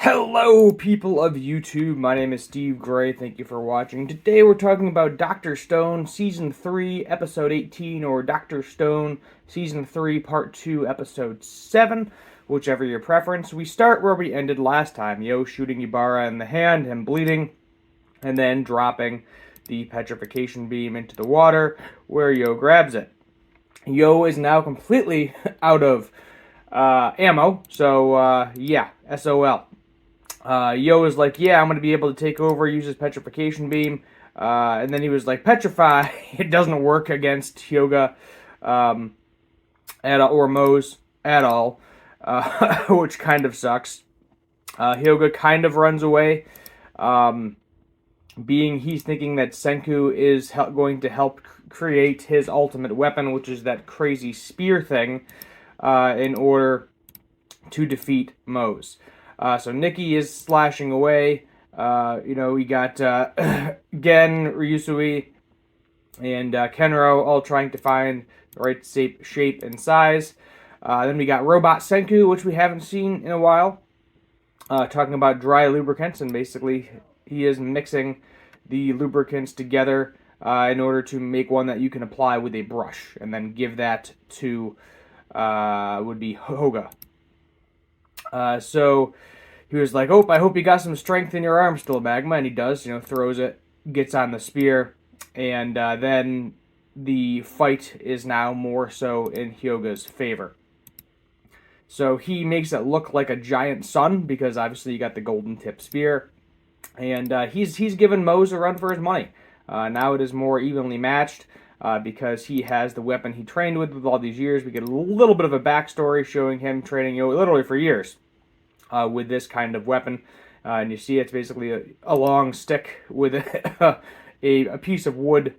Hello, people of YouTube. My name is Steve Gray. Thank you for watching. Today we're talking about Dr. Stone Season 3, Episode 18, or Dr. Stone Season 3, Part 2, Episode 7, whichever your preference. We start where we ended last time. Yo shooting Ibarra in the hand, him bleeding, and then dropping the petrification beam into the water, where Yo grabs it. Yo is now completely out of ammo, so yeah, SOL. Yo was like, yeah, I'm going to be able to take over, use his petrification beam. And then he was like, petrify. It doesn't work against Hyoga or Mose at all, which kind of sucks. Hyoga kind of runs away, he's thinking that Senku is going to help create his ultimate weapon, which is that crazy spear thing, in order to defeat Mose. So Nikki is slashing away. We got Gen, Ryusui, and Kenro all trying to find the right shape and size. Then we got Robot Senku, which we haven't seen in a while, talking about dry lubricants, and basically he is mixing the lubricants together in order to make one that you can apply with a brush, and then give that to would be Hyoga. So he was like, I hope you got some strength in your arm still, Magma. And he does, throws it, gets on the spear. And then the fight is now more so in Hyoga's favor. So he makes it look like a giant sun, because obviously you got the golden tip spear. And he's given Mose a run for his money. Now it is more evenly matched. Because he has the weapon he trained with all these years. We get a little bit of a backstory showing him training literally for years with this kind of weapon. And you see it's basically a long stick with a piece of wood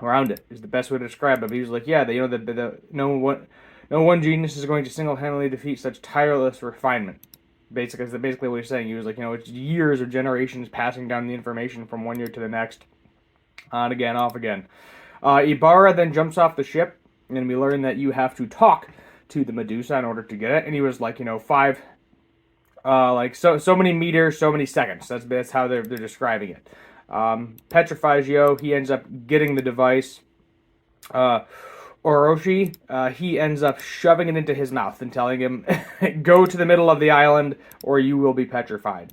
around it, is the best way to describe it. But he was like, yeah, no one genius is going to single-handedly defeat such tireless refinement. Basically what he's saying. He was like, it's years or generations passing down the information from one year to the next, on again, off again. Ibarra then jumps off the ship, and we learn that you have to talk to the Medusa in order to get it. And he was like, 5, so many meters, so many seconds. That's how they're describing it. Petrifies Yo. He ends up getting the device. Orochi, he ends up shoving it into his mouth and telling him, go to the middle of the island or you will be petrified.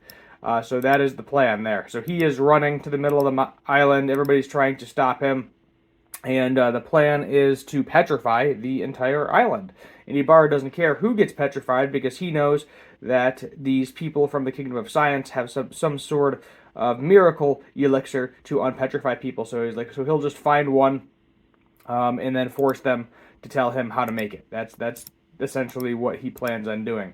So that is the plan there. So he is running to the middle of the island. Everybody's trying to stop him. And the plan is to petrify the entire island. And Ibarra doesn't care who gets petrified, because he knows that these people from the Kingdom of Science have some sort of miracle elixir to unpetrify people. So he'll just find one and then force them to tell him how to make it. That's essentially what he plans on doing.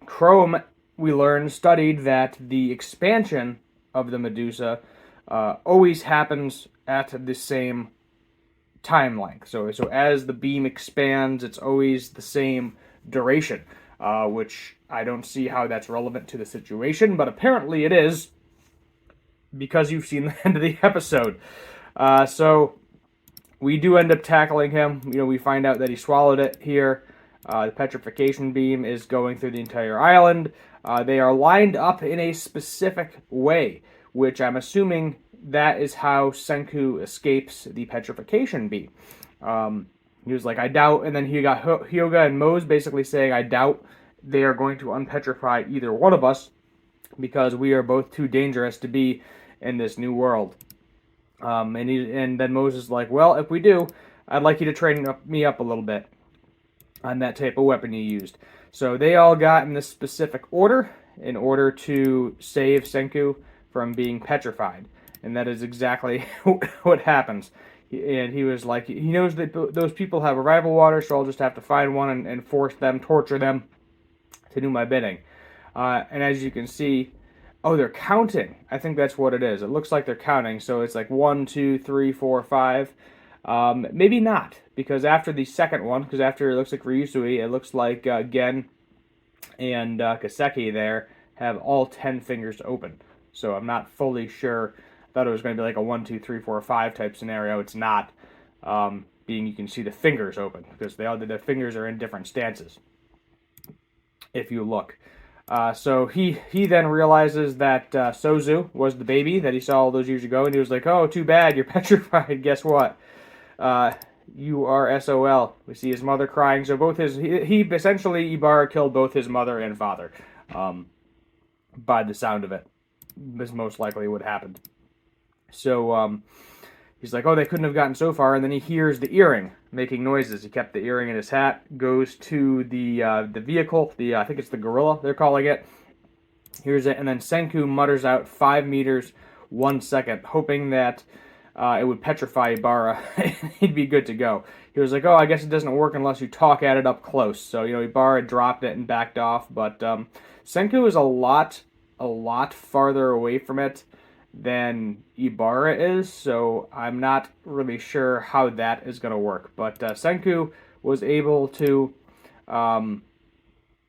Chrome, we learned, studied that the expansion of the Medusa always happens at the same time length. So as the beam expands, it's always the same duration, which I don't see how that's relevant to the situation, but apparently it is, because you've seen the end of the episode. So we do end up tackling him. We find out that he swallowed it here. The petrification beam is going through the entire island. They are lined up in a specific way, which I'm assuming that is how Senku escapes the petrification beam. He was like, I doubt, and then he got Hyoga and Mose basically saying, I doubt they are going to unpetrify either one of us, because we are both too dangerous to be in this new world. And then Mose is like, well, if we do, I'd like you to train me up a little bit on that type of weapon you used. So they all got in this specific order in order to save Senku from being petrified. And that is exactly what happens. And he was like, he knows that those people have revival water, so I'll just have to find one and force them, torture them to do my bidding. And as you can see, they're counting. I think that's what it is. It looks like they're counting. So it's like 1, 2, 3, 4, 5. Maybe not, because after the second one, because after it looks like Ryusui, it looks like Gen and Kaseki there have all 10 fingers open. So I'm not fully sure. I thought it was going to be like a 1, 2, 3, 4, 5 type scenario. It's not. Being you can see the fingers open, because the fingers are in different stances, if you look. So he then realizes that Sozu was the baby that he saw all those years ago, and he was like, "Oh, too bad, you're petrified. Guess what? Uh, you are SOL." We see his mother crying. So both he essentially Ibarra killed both his mother and father. By the sound of it, is most likely what happened. So he's like, "Oh, they couldn't have gotten so far," and then he hears the earring making noises. He kept the earring in his hat. Goes to the vehicle. I think it's the gorilla they're calling it. Here's it, and then Senku mutters out 5 meters, 1 second, hoping that it would petrify Ibarra and he'd be good to go. He was like, "Oh, I guess it doesn't work unless you talk at it up close." So, Ibarra dropped it and backed off, but Senku is a lot farther away from it than Ibarra is, so I'm not really sure how that is going to work. But Senku was able to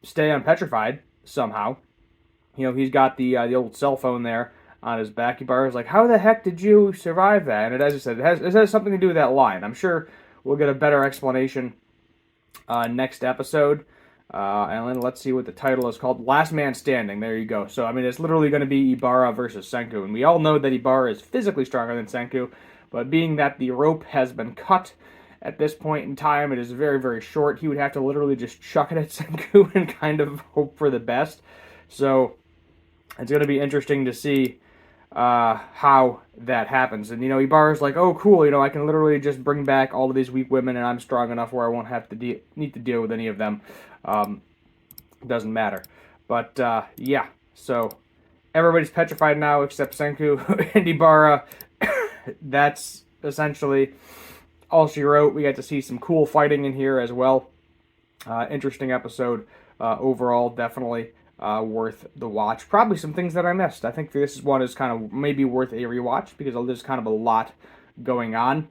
stay unpetrified somehow. He's got the old cell phone there on his back. Ibarra's like, "How the heck did you survive that?" And as I said, it has something to do with that line. I'm sure we'll get a better explanation next episode. And then let's see what the title is called. Last Man Standing. There you go. So, it's literally going to be Ibarra versus Senku. And we all know that Ibarra is physically stronger than Senku. But being that the rope has been cut at this point in time, it is very, very short. He would have to literally just chuck it at Senku and kind of hope for the best. So, it's going to be interesting to see how that happens. And, Ibarra's like, "Oh, cool, I can literally just bring back all of these weak women and I'm strong enough where I won't have to need to deal with any of them. Doesn't matter." But, yeah, so everybody's petrified now except Senku and Ibarra. That's essentially all she wrote. We got to see some cool fighting in here as well. Interesting episode overall, definitely. Worth the watch. Probably some things that I missed. I think this one is kind of maybe worth a rewatch because there's kind of a lot going on.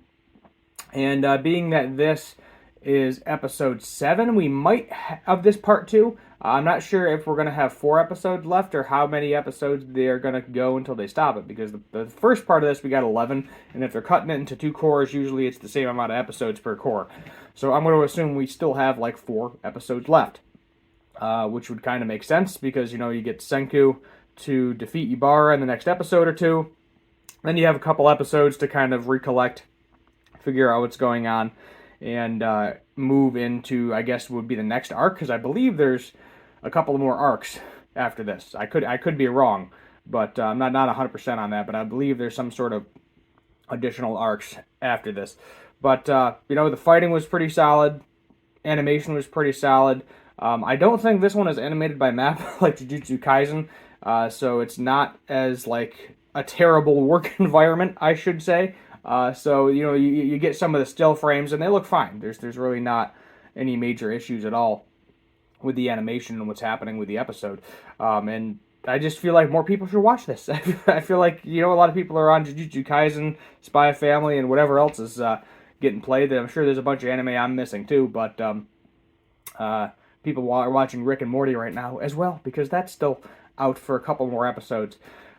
And being that this is episode 7, we might of this part 2. I'm not sure if we're going to have 4 episodes left or how many episodes they're going to go until they stop it, because the first part of this we got 11, and if they're cutting it into 2 cores, usually it's the same amount of episodes per core. So I'm going to assume we still have like 4 episodes left. Which would kind of make sense because, you get Senku to defeat Ibarra in the next episode or 2. Then you have a couple episodes to kind of recollect, figure out what's going on, and move into, I guess, would be the next arc, because I believe there's a couple more arcs after this. I could be wrong, but I'm not 100% on that, but I believe there's some sort of additional arcs after this. But, the fighting was pretty solid. Animation was pretty solid. I don't think this one is animated by map like Jujutsu Kaisen, so it's not as like a terrible work environment, I should say. So you get some of the still frames and they look fine. There's really not any major issues at all with the animation and what's happening with the episode. And I just feel like more people should watch this. I feel like a lot of people are on Jujutsu Kaisen, Spy Family, and whatever else is getting played. I'm sure there's a bunch of anime I'm missing too, but people are watching Rick and Morty right now as well, because that's still out for a couple more episodes.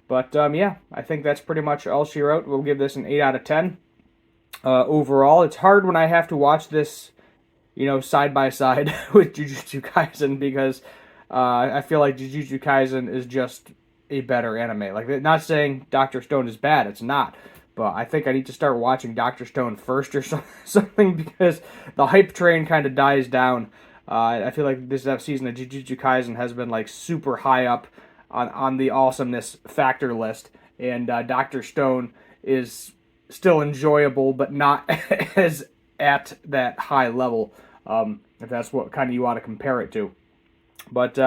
But, yeah, I think that's pretty much all she wrote. We'll give this an 8 out of 10. Overall, it's hard when I have to watch this, side by side with Jujutsu Kaisen, because I feel like Jujutsu Kaisen is just a better anime. Like, not saying Dr. Stone is bad, it's not. But I think I need to start watching Dr. Stone first or something, because the hype train kind of dies down. I feel like this season of Jujutsu Kaisen has been like super high up on the awesomeness factor list, and Dr. Stone is still enjoyable, but not as at that high level, if that's what kind of you want to compare it to. But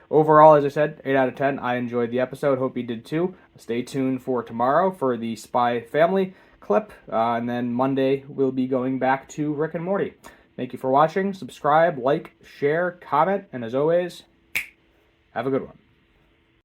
overall, as I said, 8 out of 10. I enjoyed the episode. Hope you did too. Stay tuned for tomorrow for the Spy Family clip, and then Monday we'll be going back to Rick and Morty. Thank you for watching. Subscribe, like, share, comment, and as always, have a good one.